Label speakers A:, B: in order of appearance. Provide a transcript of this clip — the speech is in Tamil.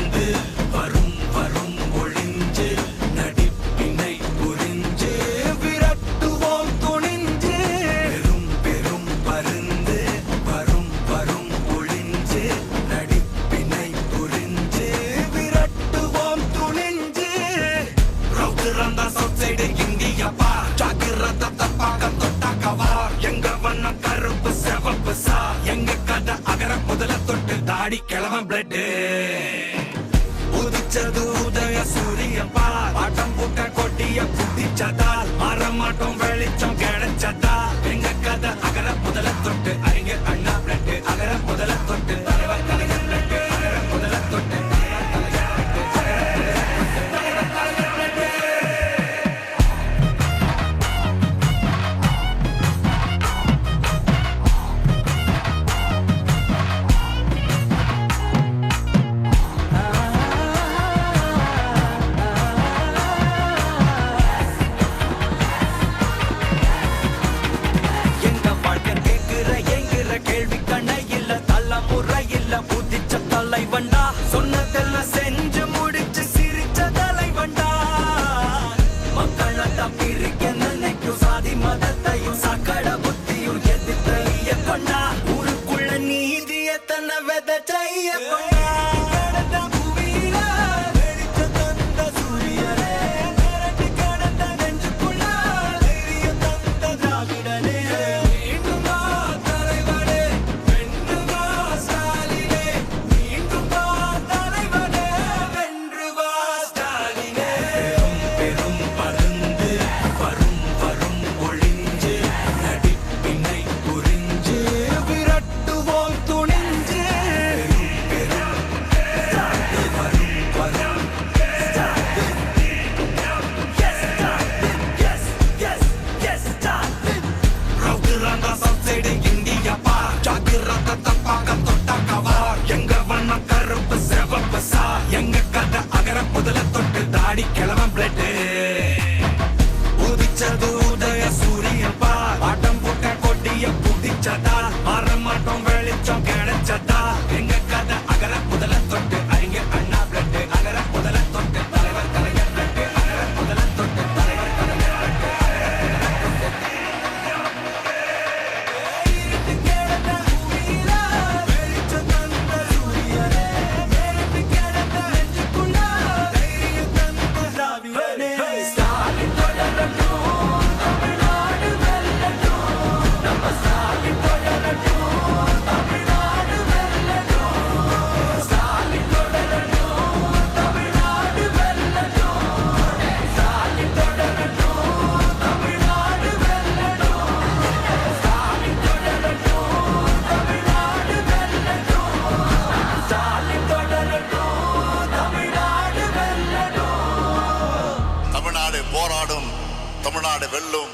A: பறந்து வரும் வரும் ஒளிஞ்சு நடிப்பினை புரிஞ்சு விரட்டுவோம் துணிஞ்சு பெரும் பெரும் பருந்து வரும் வரும் ஒளிஞ்சு நடிப்பினை புரிஞ்சு விரட்டுவோம் துணிஞ்சு ரவுதுரந்தா சவுத் சைடு இந்தியா பார் ஜாகிரத தப்பாக தொட்டாக்கவா எங்க வண்ணம் கருப்பு செவப்பு சா எங்க கதை அகர முதல தொட்டு தாடி கிழவன் பிளட் உதிச்சது உதய சூரிய பார் ஆட்டம் பூட்ட கொட்டிய புத்திச்சதால் மாறமாட்டோம் வெளிச்சம் கிடைச்சதா எங்க கதை அகர முதல தொட்டு அறிஞர் அண்ணா பிளட் அகர முதல தொட்டு தலைவர் கலைஞர் பிளட் அகர முதல தொட்டு தலைவண்டா சொன்னதெல்லாம் செஞ்சு முடிச்சு சிரிச்ச தலைவண்டா மக்களெல்லாம் பிரிக்க நினைக்கும் சாதி மதத்தையும் சக்கட புத்தியும் எதிர்த்தைய கொண்டா ஊருக்குள்ள நீதிய தன்னை விதைச்சைய கொண்டா எங்க கதை அகர முதல தொட்டு தாடி கிழவன் பிளட் உதிச்சது உதய சூரியன் பார் ஆட்டம் போட்ட கொட்டிய புதிச்சதா மாறமாட்டோம் வெளிச்சம் கிடைச்சதா எங்க கதை அகர முதல தொட்டு அறிஞர் அண்ணா பிளட் அகர முதல தொட்டு தலைவர் கலைஞர் பிளட் அகர முதல தொட்டு தலைவர் கலைஞர்
B: தமிழ்நாடு போராடும், தமிழ்நாடு வெல்லும்.